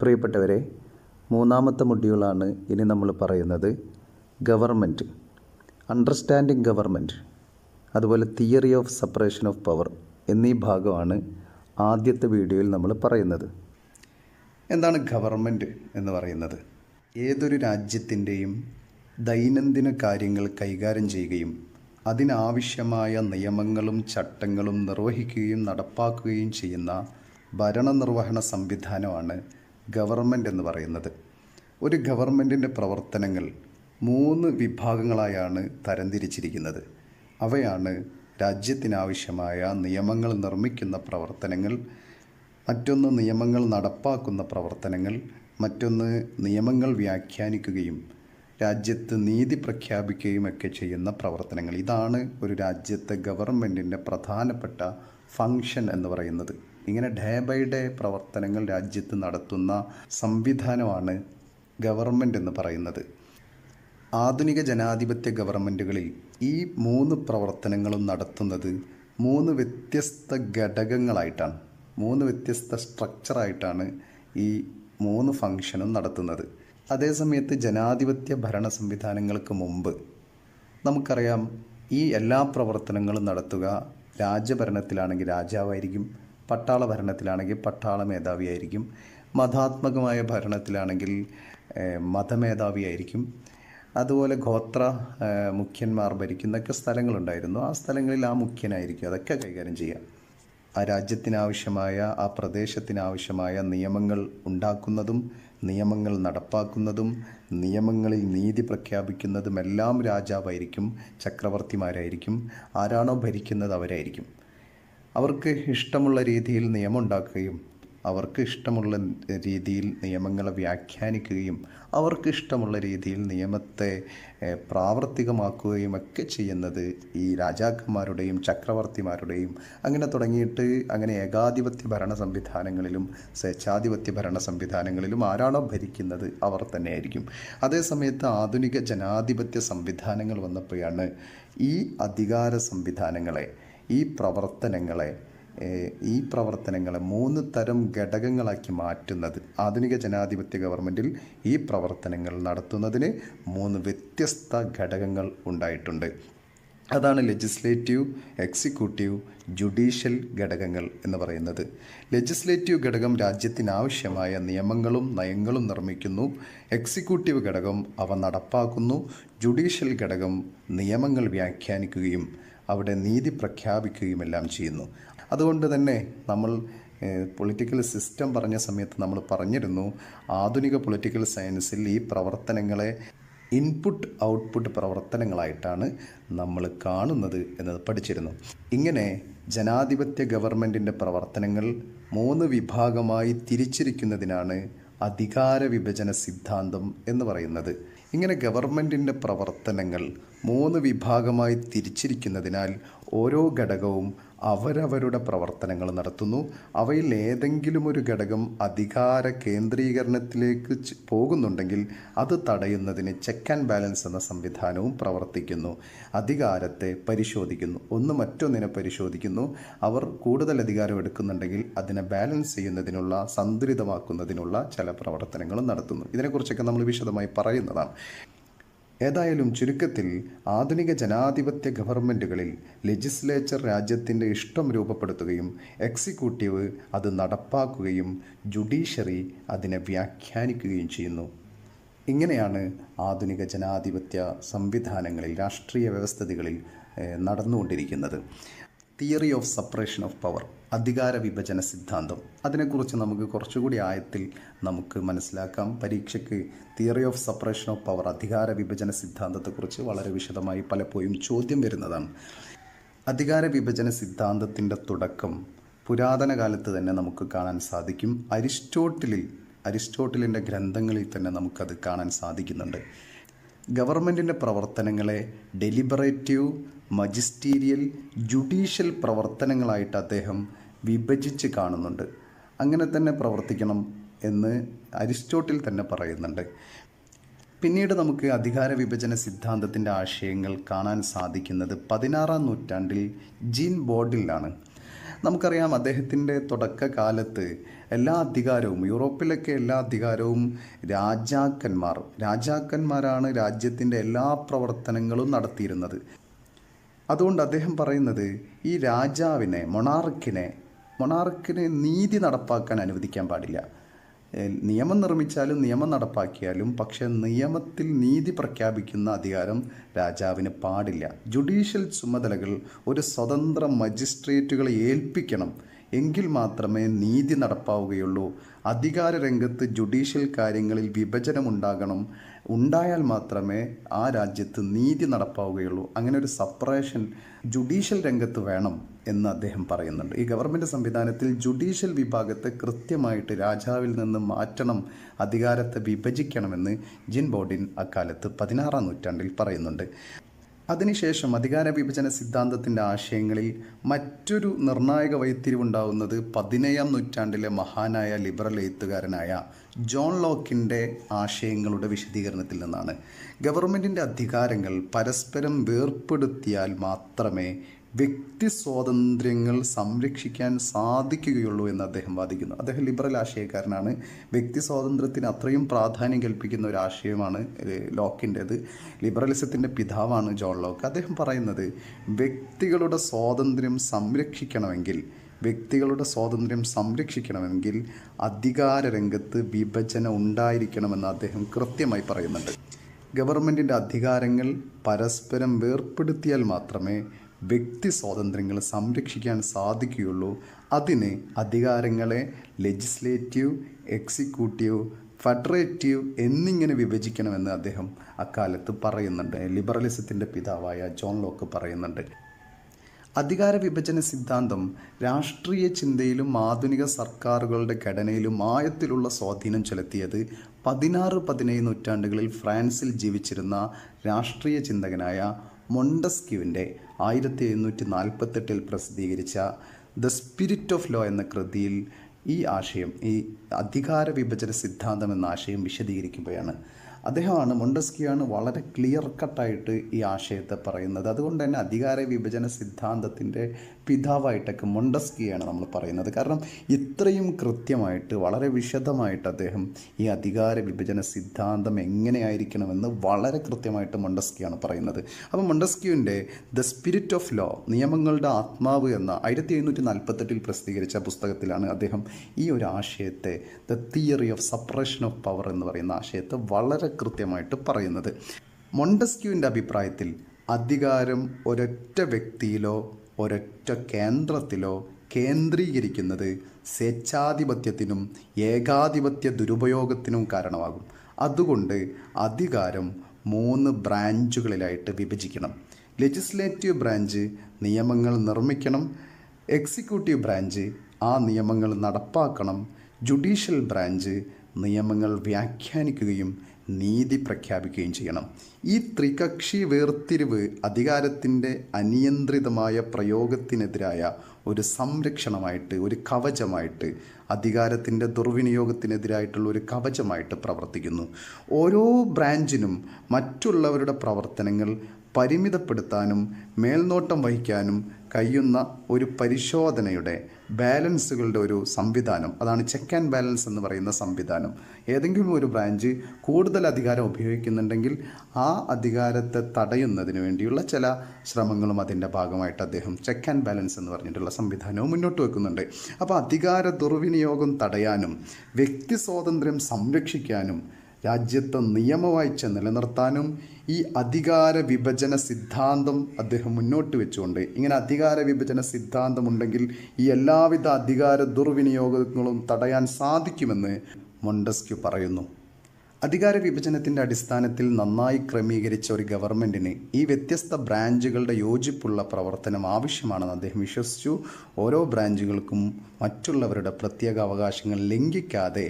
പ്രിയപ്പെട്ടവരെ, മൂന്നാമത്തെ മൊഡ്യൂളാണ് ഇനി നമ്മൾ പറയുന്നത്. ഗവൺമെൻറ്, അണ്ടർസ്റ്റാൻഡിങ് ഗവൺമെൻറ്, അതുപോലെ theory of separation of power എന്നീ ഭാഗമാണ് ആദ്യത്തെ വീഡിയോയിൽ നമ്മൾ പറയുന്നത്. എന്താണ് ഗവൺമെൻറ് എന്ന് പറയുന്നത്? ഏതൊരു രാജ്യത്തിൻ്റെയും ദൈനംദിന കാര്യങ്ങൾ കൈകാര്യം ചെയ്യുകയും അതിനാവശ്യമായ നിയമങ്ങളും ചട്ടങ്ങളും നിർവഹിക്കുകയും നടപ്പാക്കുകയും ചെയ്യുന്ന ഭരണനിർവഹണ സംവിധാനമാണ് ഗവൺമെൻറ് എന്ന് പറയുന്നത്. ഒരു ഗവൺമെൻറ്റിൻ്റെ പ്രവർത്തനങ്ങൾ 3 വിഭാഗങ്ങളായാണ് തരംതിരിച്ചിരിക്കുന്നത്. അവയാണ് രാജ്യത്തിനാവശ്യമായ നിയമങ്ങൾ നിർമ്മിക്കുന്ന പ്രവർത്തനങ്ങൾ, മറ്റൊന്ന് നിയമങ്ങൾ നടപ്പാക്കുന്ന പ്രവർത്തനങ്ങൾ, മറ്റൊന്ന് നിയമങ്ങൾ വ്യാഖ്യാനിക്കുകയും രാജ്യത്ത് നീതി പ്രഖ്യാപിക്കുകയും ഒക്കെ ചെയ്യുന്ന പ്രവർത്തനങ്ങൾ. ഇതാണ് ഒരു രാജ്യത്തെ ഗവൺമെൻറ്റിൻ്റെ പ്രധാനപ്പെട്ട ഫങ്ഷൻ എന്ന് പറയുന്നത്. ഇങ്ങനെ ഡേ ബൈ ഡേ പ്രവർത്തനങ്ങൾ രാജ്യത്ത് നടത്തുന്ന സംവിധാനമാണ് ഗവൺമെൻറ് എന്ന് പറയുന്നത്. ആധുനിക ജനാധിപത്യ ഗവൺമെൻറ്റുകളിൽ ഈ 3 പ്രവർത്തനങ്ങളും നടത്തുന്നത് 3 വ്യത്യസ്ത ഘടകങ്ങളായിട്ടാണ്, 3 വ്യത്യസ്ത സ്ട്രക്ചറായിട്ടാണ് ഈ 3 ഫങ്ഷനും നടത്തുന്നത്. അതേസമയത്ത് ജനാധിപത്യ ഭരണ സംവിധാനങ്ങൾക്ക് മുമ്പ് നമുക്കറിയാം, ഈ എല്ലാ പ്രവർത്തനങ്ങളും നടത്തുക രാജഭരണത്തിലാണെങ്കിൽ രാജാവായിരിക്കും, പട്ടാള ഭരണത്തിലാണെങ്കിൽ പട്ടാള മേധാവിയായിരിക്കും, മതാത്മകമായ ഭരണത്തിലാണെങ്കിൽ മതമേധാവിയായിരിക്കും, അതുപോലെ ഗോത്ര മുഖ്യന്മാർ ഭരിക്കുന്നൊക്കെ സ്ഥലങ്ങളുണ്ടായിരുന്നു. ആ സ്ഥലങ്ങളിൽ ആ മുഖ്യനായിരിക്കും അതൊക്കെ കൈകാര്യം ചെയ്യുക. ആ രാജ്യത്തിനാവശ്യമായ, ആ പ്രദേശത്തിനാവശ്യമായ നിയമങ്ങൾ ഉണ്ടാക്കുന്നതും നിയമങ്ങൾ നടപ്പാക്കുന്നതും നിയമങ്ങളിൽ നീതി പ്രഖ്യാപിക്കുന്നതുമെല്ലാം രാജാവായിരിക്കും, ചക്രവർത്തിമാരായിരിക്കും. ആരാണോ ഭരിക്കുന്നത് അവരായിരിക്കും. അവർക്ക് ഇഷ്ടമുള്ള രീതിയിൽ നിയമം ഉണ്ടാക്കുകയും അവർക്ക് ഇഷ്ടമുള്ള രീതിയിൽ നിയമങ്ങളെ വ്യാഖ്യാനിക്കുകയും അവർക്ക് ഇഷ്ടമുള്ള രീതിയിൽ നിയമത്തെ പ്രാവർത്തികമാക്കുകയും ഒക്കെ ചെയ്യുന്നത് ഈ രാജാക്കന്മാരുടെയും ചക്രവർത്തിമാരുടെയും അങ്ങനെ തുടങ്ങിയിട്ട് അങ്ങനെ ഏകാധിപത്യ ഭരണ സംവിധാനങ്ങളിലും സ്വേച്ഛാധിപത്യ ഭരണ സംവിധാനങ്ങളിലും ആരാണോ ഭരിക്കുന്നത് അവർ തന്നെയായിരിക്കും. അതേസമയത്ത് ആധുനിക ജനാധിപത്യ സംവിധാനങ്ങൾ വന്നപ്പോഴാണ് ഈ അധികാര സംവിധാനങ്ങളെ, ഈ പ്രവർത്തനങ്ങളെ 3 തരം ഘടകങ്ങളാക്കി മാറ്റുന്നത്. ആധുനിക ജനാധിപത്യ ഗവൺമെൻറ്റിൽ ഈ പ്രവർത്തനങ്ങൾ നടത്തുന്നതിന് 3 വ്യത്യസ്ത ഘടകങ്ങൾ ഉണ്ടായിട്ടുണ്ട്. അതാണ് ലെജിസ്ലേറ്റീവ്, എക്സിക്യൂട്ടീവ്, ജുഡീഷ്യൽ ഘടകങ്ങൾ എന്ന് പറയുന്നത്. ലെജിസ്ലേറ്റീവ് ഘടകം രാജ്യത്തിനാവശ്യമായ നിയമങ്ങളും നയങ്ങളും നിർമ്മിക്കുന്നു. എക്സിക്യൂട്ടീവ് ഘടകം അവ നടപ്പാക്കുന്നു. ജുഡീഷ്യൽ ഘടകം നിയമങ്ങൾ വ്യാഖ്യാനിക്കുകയും അവിടെ നീതി പ്രഖ്യാപിക്കുകയുമെല്ലാം ചെയ്യുന്നു. അതുകൊണ്ട് തന്നെ നമ്മൾ പൊളിറ്റിക്കൽ സിസ്റ്റം പറഞ്ഞ സമയത്ത് നമ്മൾ പറഞ്ഞിരുന്നു, ആധുനിക പൊളിറ്റിക്കൽ സയൻസിൽ ഈ പ്രവർത്തനങ്ങളെ ഇൻപുട്ട് ഔട്ട്പുട്ട് പ്രവർത്തനങ്ങളായിട്ടാണ് നമ്മൾ കാണുന്നത് എന്നത് പഠിച്ചിരുന്നു. ഇങ്ങനെ ജനാധിപത്യ ഗവൺമെൻറ്റിൻ്റെ പ്രവർത്തനങ്ങൾ 3 വിഭാഗമായി തിരിച്ചിരിക്കുന്നതിനാണ് അധികാര വിഭജന സിദ്ധാന്തം എന്ന് പറയുന്നത്. ഇങ്ങനെ ഗവൺമെൻറ്റിൻ്റെ പ്രവർത്തനങ്ങൾ 3 വിഭാഗമായി തിരിച്ചിരിക്കുന്നതിനാൽ ഓരോ ഘടകവും അവരവരുടെ പ്രവർത്തനങ്ങൾ നടത്തുന്നു. അവയിൽ ഏതെങ്കിലും ഒരു ഘടകം അധികാര കേന്ദ്രീകരണത്തിലേക്ക് പോകുന്നുണ്ടെങ്കിൽ അത് തടയുന്നതിന് ചെക്ക് ആൻഡ് ബാലൻസ് എന്ന സംവിധാനവും പ്രവർത്തിക്കുന്നു. അധികാരത്തെ പരിശോധിക്കുന്നു, ഒന്ന് മറ്റൊന്നിനെ പരിശോധിക്കുന്നു. അവർ കൂടുതൽ അധികാരം എടുക്കുന്നുണ്ടെങ്കിൽ അതിനെ ബാലൻസ് ചെയ്യുന്നതിനുള്ള, സന്തുലിതമാക്കുന്നതിനുള്ള ചില പ്രവർത്തനങ്ങളും നടത്തുന്നു. ഇതിനെക്കുറിച്ചൊക്കെ നമ്മൾ വിശദമായി പറയുന്നതാണ്. ഏതായാലും ചുരുക്കത്തിൽ ആധുനിക ജനാധിപത്യ ഗവൺമെൻറ്റുകളിൽ ലെജിസ്ലേച്ചർ രാജ്യത്തിൻ്റെ ഇഷ്ടം രൂപപ്പെടുത്തുകയും എക്സിക്യൂട്ടീവ് അത് നടപ്പാക്കുകയും ജുഡീഷ്യറി അതിനെ വ്യാഖ്യാനിക്കുകയും ചെയ്യുന്നു. ഇങ്ങനെയാണ് ആധുനിക ജനാധിപത്യ സംവിധാനങ്ങളിൽ, രാഷ്ട്രീയ വ്യവസ്ഥിതികളിൽ നടന്നുകൊണ്ടിരിക്കുന്നത്. Theory of separation of power, അധികാര വിഭജന സിദ്ധാന്തം, അതിനെക്കുറിച്ച് നമുക്ക് കുറച്ചുകൂടി ആഴത്തിൽ നമുക്ക് മനസ്സിലാക്കാം. പരീക്ഷയ്ക്ക് theory of separation of power, അധികാര വിഭജന സിദ്ധാന്തത്തെക്കുറിച്ച് വളരെ വിശദമായി പലപ്പോഴും ചോദ്യം വരുന്നതാണ്. അധികാര വിഭജന സിദ്ധാന്തത്തിൻ്റെ തുടക്കം പുരാതന കാലത്ത് തന്നെ നമുക്ക് കാണാൻ സാധിക്കും. അരിസ്റ്റോട്ടിലിൻ്റെ ഗ്രന്ഥങ്ങളിൽ തന്നെ നമുക്കത് കാണാൻ സാധിക്കുന്നുണ്ട്. ഗവൺമെൻറ്റിൻ്റെ പ്രവർത്തനങ്ങളെ ഡെലിബറേറ്റീവ്, മജിസ്റ്റീരിയൽ, ജുഡീഷ്യൽ പ്രവർത്തനങ്ങളായിട്ട് അദ്ദേഹം വിഭജിച്ച് കാണുന്നുണ്ട്. അങ്ങനെ തന്നെ പ്രവർത്തിക്കണം എന്ന് അരിസ്റ്റോട്ടിൽ തന്നെ പറയുന്നുണ്ട്. പിന്നീട് നമുക്ക് അധികാര വിഭജന സിദ്ധാന്തത്തിൻ്റെ ആശയങ്ങൾ കാണാൻ സാധിക്കുന്നത് 16-ാം നൂറ്റാണ്ടിൽ ജീൻ ബോർഡിലാണ്. നമുക്കറിയാം, അദ്ദേഹത്തിൻ്റെ തുടക്കകാലത്ത് എല്ലാ അധികാരവും, യൂറോപ്പിലൊക്കെ എല്ലാ അധികാരവും രാജാക്കന്മാരാണ് രാജ്യത്തിൻ്റെ എല്ലാ പ്രവർത്തനങ്ങളും നടത്തിയിരുന്നത്. അതുകൊണ്ട് അദ്ദേഹം പറയുന്നത് ഈ രാജാവിനെ, മൊണാർക്കിനെ നീതി നടപ്പാക്കാൻ അനുവദിക്കാൻ പാടില്ല. നിയമം നിർമ്മിച്ചാലും നിയമം നടപ്പാക്കിയാലും പക്ഷെ നിയമത്തിൽ നീതി പ്രഖ്യാപിക്കുന്ന അധികാരം രാജാവിന് പാടില്ല. ജുഡീഷ്യൽ ചുമതലകൾ ഒരു സ്വതന്ത്ര മജിസ്ട്രേറ്റുകളെ ഏൽപ്പിക്കണം. എങ്കിൽ മാത്രമേ നീതി നടപ്പാവുകയുള്ളൂ. അധികാര രംഗത്ത് ജുഡീഷ്യൽ കാര്യങ്ങളിൽ ഉണ്ടായാൽ മാത്രമേ ആ രാജ്യത്ത് നീതി നടപ്പാവുകയുള്ളൂ. അങ്ങനെ ഒരു സെപ്പറേഷൻ ജുഡീഷ്യൽ രംഗത്ത് വേണം എന്ന് അദ്ദേഹം പറയുന്നുണ്ട്. ഈ ഗവൺമെൻറ് സംവിധാനത്തിൽ ജുഡീഷ്യൽ വിഭാഗത്തെ കൃത്യമായിട്ട് രാജാവിൽ നിന്ന് മാറ്റണം, അധികാരത്തെ വിഭജിക്കണമെന്ന് ജീൻ ബോഡിൻ അക്കാലത്ത് 16-ാം നൂറ്റാണ്ടിൽ പറയുന്നുണ്ട്. അതിനുശേഷം അധികാര വിഭജന സിദ്ധാന്തത്തിൻ്റെ ആശയങ്ങളിൽ മറ്റൊരു നിർണായക വഴിത്തിരിവുണ്ടാകുന്നത് 17-ാം നൂറ്റാണ്ടിലെ മഹാനായ ലിബറൽ എഴുത്തുകാരനായ ജോൺ ലോക്കിൻ്റെ ആശയങ്ങളുടെ വിശദീകരണത്തിൽ നിന്നാണ്. ഗവൺമെൻറ്റിൻ്റെ അധികാരങ്ങൾ പരസ്പരം വേർപ്പെടുത്തിയാൽ മാത്രമേ വ്യക്തി സ്വാതന്ത്ര്യങ്ങൾ സംരക്ഷിക്കാൻ സാധിക്കുകയുള്ളൂ എന്ന് അദ്ദേഹം വാദിക്കുന്നു. അദ്ദേഹം ലിബറൽ ആശയക്കാരനാണ്. വ്യക്തി സ്വാതന്ത്ര്യത്തിന് അത്രയും പ്രാധാന്യം കൽപ്പിക്കുന്ന ഒരു ആശയമാണ് ലോക്കിൻ്റേത്. ലിബറലിസത്തിൻ്റെ പിതാവാണ് ജോൺ ലോക്ക്. അദ്ദേഹം പറയുന്നത് വ്യക്തികളുടെ സ്വാതന്ത്ര്യം സംരക്ഷിക്കണമെങ്കിൽ അധികാര രംഗത്ത് വിഭജനം ഉണ്ടായിരിക്കണമെന്ന് അദ്ദേഹം കൃത്യമായി പറയുന്നുണ്ട്. ഗവൺമെൻറ്റിൻ്റെ അധികാരങ്ങൾ പരസ്പരം വേർപ്പെടുത്തിയാൽ മാത്രമേ വ്യക്തി സ്വാതന്ത്ര്യങ്ങൾ സംരക്ഷിക്കാൻ സാധിക്കുകയുള്ളൂ. അതിന് അധികാരങ്ങളെ ലെജിസ്ലേറ്റീവ്, എക്സിക്യൂട്ടീവ്, ഫെഡറേറ്റീവ് എന്നിങ്ങനെ വിഭജിക്കണമെന്ന് അദ്ദേഹം അക്കാലത്ത് പറയുന്നുണ്ട്. ലിബറലിസത്തിൻ്റെ പിതാവായ ജോൺ ലോക്ക് പറയുന്നുണ്ട്. അധികാര വിഭജന സിദ്ധാന്തം രാഷ്ട്രീയ ചിന്തയിലും ആധുനിക സർക്കാരുകളുടെ ഘടനയിലും ആഴത്തിലുള്ള സ്വാധീനം ചെലുത്തിയത് 16-17 നൂറ്റാണ്ടുകളിൽ ഫ്രാൻസിൽ ജീവിച്ചിരുന്ന രാഷ്ട്രീയ ചിന്തകനായ മൊണ്ടസ്ക്യൂവിൻ്റെ 1748 പ്രസിദ്ധീകരിച്ച ദ സ്പിരിറ്റ് ഓഫ് ലോ എന്ന കൃതിയിൽ ഈ അധികാര വിഭജന സിദ്ധാന്തം എന്ന ആശയം വിശദീകരിക്കുകയാണ്. മൊണ്ടസ്ക്യൂ ആണ് വളരെ ക്ലിയർ കട്ടായിട്ട് ഈ ആശയത്തെ പറയുന്നത്. അതുകൊണ്ട് തന്നെ അധികാര വിഭജന സിദ്ധാന്തത്തിൻ്റെ പിതാവായിട്ടൊക്കെ മൊണ്ടസ്ക്യൂയാണ് നമ്മൾ പറയുന്നത്. കാരണം ഇത്രയും കൃത്യമായിട്ട് വളരെ വിശദമായിട്ട് അദ്ദേഹം ഈ അധികാര വിഭജന സിദ്ധാന്തം എങ്ങനെയായിരിക്കണമെന്ന് വളരെ കൃത്യമായിട്ട് മൊണ്ടസ്ക്യൂയാണ് പറയുന്നത്. അപ്പോൾ മൊണ്ടസ്ക്യൂവിൻ്റെ ദ സ്പിരിറ്റ് ഓഫ് ലോ, നിയമങ്ങളുടെ ആത്മാവ് എന്ന 1748 പ്രസിദ്ധീകരിച്ച പുസ്തകത്തിലാണ് അദ്ദേഹം ഈ ഒരു ആശയത്തെ, the theory of separation of power എന്ന് പറയുന്ന ആശയത്തെ വളരെ കൃത്യമായിട്ട് പറയുന്നത്. മൊണ്ടസ്ക്യൂവിൻ്റെ അഭിപ്രായത്തിൽ അധികാരം ഒരൊറ്റ വ്യക്തിയിലോ ഒരൊറ്റ കേന്ദ്രത്തിലോ കേന്ദ്രീകരിക്കുന്നത് സ്വേച്ഛാധിപത്യത്തിനും ഏകാധിപത്യ ദുരുപയോഗത്തിനും കാരണമാകും. അതുകൊണ്ട് അധികാരം 3 ബ്രാഞ്ചുകളിലായിട്ട് വിഭജിക്കണം. ലെജിസ്ലേറ്റീവ് ബ്രാഞ്ച് നിയമങ്ങൾ നിർമ്മിക്കണം, എക്സിക്യൂട്ടീവ് ബ്രാഞ്ച് ആ നിയമങ്ങൾ നടപ്പാക്കണം, ജുഡീഷ്യൽ ബ്രാഞ്ച് നിയമങ്ങൾ വ്യാഖ്യാനിക്കുകയും നീതി പ്രഖ്യാപിക്കുകയും ചെയ്യണം. ഈ ത്രികക്ഷി വേർതിരിവ് അധികാരത്തിൻ്റെ അനിയന്ത്രിതമായ പ്രയോഗത്തിനെതിരായ ഒരു സംരക്ഷണമായിട്ട്, ഒരു കവചമായിട്ട്, അധികാരത്തിൻ്റെ ദുർവിനിയോഗത്തിനെതിരായിട്ടുള്ള ഒരു കവചമായിട്ട് പ്രവർത്തിക്കുന്നു. ഓരോ ബ്രാഞ്ചിനും മറ്റുള്ളവരുടെ പ്രവർത്തനങ്ങൾ പരിമിതപ്പെടുത്താനും മേൽനോട്ടം വഹിക്കാനും കഴിയുന്ന ഒരു പരിശോധനയുടെ ബാലൻസുകളുടെ ഒരു സംവിധാനം, അതാണ് ചെക്ക് ആൻഡ് ബാലൻസ് എന്ന് പറയുന്ന സംവിധാനം. ഏതെങ്കിലും ഒരു ബ്രാഞ്ച് കൂടുതൽ അധികാരം ഉപയോഗിക്കുന്നുണ്ടെങ്കിൽ ആ അധികാരത്തെ തടയുന്നതിന് വേണ്ടിയുള്ള ചില ശ്രമങ്ങളും അതിൻ്റെ ഭാഗമായിട്ട് അദ്ദേഹം ചെക്ക് ആൻഡ് ബാലൻസ് എന്ന് പറഞ്ഞിട്ടുള്ള സംവിധാനവും മുന്നോട്ട് വെക്കുന്നുണ്ട്. അപ്പോൾ അധികാര ദുർവിനിയോഗം തടയാനും വ്യക്തി സ്വാതന്ത്ര്യം സംരക്ഷിക്കാനും രാജ്യത്തെ നിയമവാഴ്ച നിലനിർത്താനും ഈ അധികാര വിഭജന സിദ്ധാന്തം അദ്ദേഹം മുന്നോട്ട് വെച്ചുകൊണ്ട്, ഇങ്ങനെ അധികാര വിഭജന സിദ്ധാന്തം ഉണ്ടെങ്കിൽ ഈ എല്ലാവിധ അധികാര ദുർവിനിയോഗങ്ങളും തടയാൻ സാധിക്കുമെന്ന് മൊണ്ടസ്ക്യൂ പറയുന്നു. അധികാര വിഭജനത്തിൻ്റെ അടിസ്ഥാനത്തിൽ നന്നായി ക്രമീകരിച്ച ഒരു ഗവൺമെൻറ്റിന് ഈ വ്യത്യസ്ത ബ്രാഞ്ചുകളുടെ യോജിപ്പുള്ള പ്രവർത്തനം ആവശ്യമാണെന്ന് അദ്ദേഹം വിശ്വസിച്ചു. ഓരോ ബ്രാഞ്ചുകൾക്കും മറ്റുള്ളവരുടെ പ്രത്യേക അവകാശങ്ങൾ ലംഘിക്കാതെ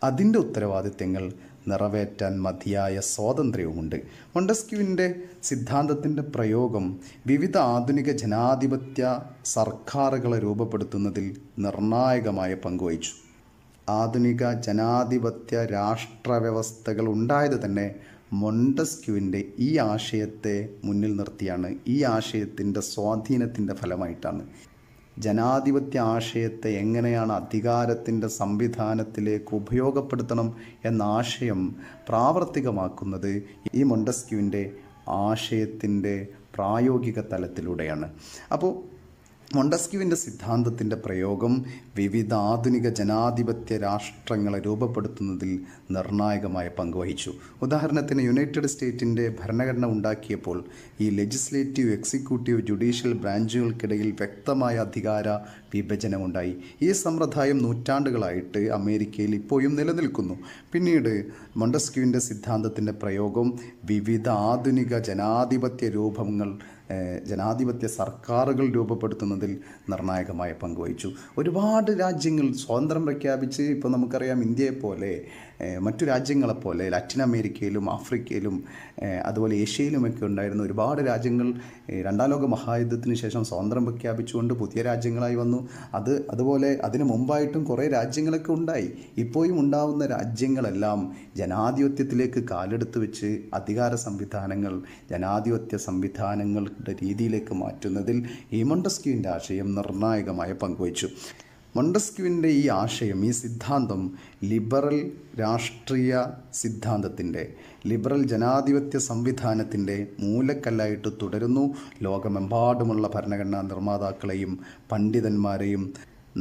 അതിൻ്റെ ഉത്തരവാദിത്തങ്ങൾ നിറവേറ്റാൻ മതിയായ സ്വാതന്ത്ര്യവുമുണ്ട്. മൊണ്ടസ്ക്യൂവിൻ്റെ സിദ്ധാന്തത്തിൻ്റെ പ്രയോഗം വിവിധ ആധുനിക ജനാധിപത്യ സർക്കാരുകളെ രൂപപ്പെടുത്തുന്നതിൽ നിർണായകമായ പങ്കുവഹിച്ചു. ആധുനിക ജനാധിപത്യ രാഷ്ട്രവ്യവസ്ഥകൾ ഉണ്ടായത് തന്നെ മൊണ്ടസ്ക്യൂവിൻ്റെ ഈ ആശയത്തെ മുന്നിൽ നിർത്തിയാണ്, ഈ ആശയത്തിൻ്റെ സ്വാധീനത്തിൻ്റെ ഫലമായിട്ടാണ്. ജനാധിപത്യ ആശയത്തെ എങ്ങനെയാണ് അധികാരത്തിൻ്റെ സംവിധാനത്തിലേക്ക് ഉപയോഗപ്പെടുത്തണം എന്ന ആശയം പ്രാവർത്തികമാക്കുന്നത് ഈ മൊണ്ടസ്ക്യൂവിൻ്റെ ആശയത്തിൻ്റെ പ്രായോഗിക തലത്തിലൂടെയാണ്. അപ്പോൾ മൊണ്ടസ്ക്യൂവിൻ്റെ സിദ്ധാന്തത്തിൻ്റെ പ്രയോഗം വിവിധ ആധുനിക ജനാധിപത്യ രാഷ്ട്രങ്ങളെ രൂപപ്പെടുത്തുന്നതിൽ നിർണായകമായ പങ്കുവഹിച്ചു. ഉദാഹരണത്തിന് യുണൈറ്റഡ് സ്റ്റേറ്റിൻ്റെ ഭരണഘടന ഉണ്ടാക്കിയപ്പോൾ ഈ ലെജിസ്ലേറ്റീവ്, എക്സിക്യൂട്ടീവ്, ജുഡീഷ്യൽ ബ്രാഞ്ചുകൾക്കിടയിൽ വ്യക്തമായ അധികാര വിഭജനമുണ്ടായി. ഈ സമ്പ്രദായം നൂറ്റാണ്ടുകളായിട്ട് അമേരിക്കയിൽ ഇപ്പോഴും നിലനിൽക്കുന്നു. പിന്നീട് മൊണ്ടസ്ക്യൂവിൻ്റെ സിദ്ധാന്തത്തിൻ്റെ പ്രയോഗം വിവിധ ആധുനിക ജനാധിപത്യ സർക്കാരുകൾ രൂപപ്പെടുത്തുന്നതിൽ നിർണായകമായ പങ്കുവഹിച്ചു. ഒരുപാട് രാജ്യങ്ങൾ സ്വാതന്ത്ര്യം പ്രഖ്യാപിച്ച്, ഇപ്പോൾ നമുക്കറിയാം ഇന്ത്യയെപ്പോലെ മറ്റു രാജ്യങ്ങളെപ്പോലെ ലാറ്റിൻ അമേരിക്കയിലും ആഫ്രിക്കയിലും അതുപോലെ ഏഷ്യയിലുമൊക്കെ ഉണ്ടായിരുന്ന ഒരുപാട് രാജ്യങ്ങൾ രണ്ടാം ലോക മഹായുദ്ധത്തിന് ശേഷം സ്വാതന്ത്ര്യം പ്രഖ്യാപിച്ചുകൊണ്ട് പുതിയ രാജ്യങ്ങളായി വന്നു. അതുപോലെ അതിനു മുമ്പായിട്ടും കുറേ രാജ്യങ്ങളൊക്കെ ഉണ്ടായി. ഇപ്പോഴും ഉണ്ടാവുന്ന രാജ്യങ്ങളെല്ലാം ജനാധിപത്യത്തിലേക്ക് കാലെടുത്ത് വെച്ച് അധികാര സംവിധാനങ്ങൾ ജനാധിപത്യ സംവിധാനങ്ങളുടെ രീതിയിലേക്ക് മാറ്റുന്നതിൽ ഈ മൊണ്ടസ്ക്യൂവിൻ്റെ ആശയം നിർണായകമായ പങ്കുവച്ചു. മൊണ്ടസ്ക്യൂവിൻ്റെ ഈ ആശയം, ഈ സിദ്ധാന്തം ലിബറൽ രാഷ്ട്രീയ സിദ്ധാന്തത്തിൻ്റെ, ലിബറൽ ജനാധിപത്യ സംവിധാനത്തിൻ്റെ മൂലക്കല്ലായിട്ട് തുടരുന്നു. ലോകമെമ്പാടുമുള്ള ഭരണഘടനാ നിർമ്മാതാക്കളെയും പണ്ഡിതന്മാരെയും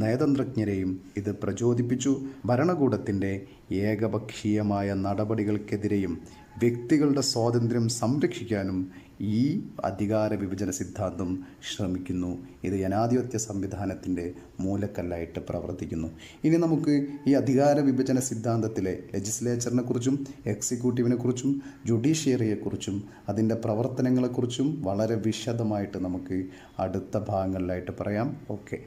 നയതന്ത്രജ്ഞരെയും ഇത് പ്രചോദിപ്പിച്ചു. ഭരണകൂടത്തിൻ്റെ ഏകപക്ഷീയമായ നടപടികൾക്കെതിരെയും വ്യക്തികളുടെ സ്വാതന്ത്ര്യം സംരക്ഷിക്കാനും ഈ അധികാര വിഭജന സിദ്ധാന്തം ശ്രമിക്കുന്നു. ഇത് ജനാധിപത്യ സംവിധാനത്തിൻ്റെ മൂലക്കല്ലായിട്ട് പ്രവർത്തിക്കുന്നു. ഇനി നമുക്ക് ഈ അധികാര വിഭജന സിദ്ധാന്തത്തിലെ ലെജിസ്ലേച്ചറിനെ കുറിച്ചും എക്സിക്യൂട്ടീവിനെ കുറിച്ചും ജുഡീഷ്യറിയെക്കുറിച്ചും അതിൻ്റെ പ്രവർത്തനങ്ങളെക്കുറിച്ചും വളരെ വിശദമായിട്ട് നമുക്ക് അടുത്ത ഭാഗങ്ങളിലായിട്ട് പറയാം. ഓക്കെ.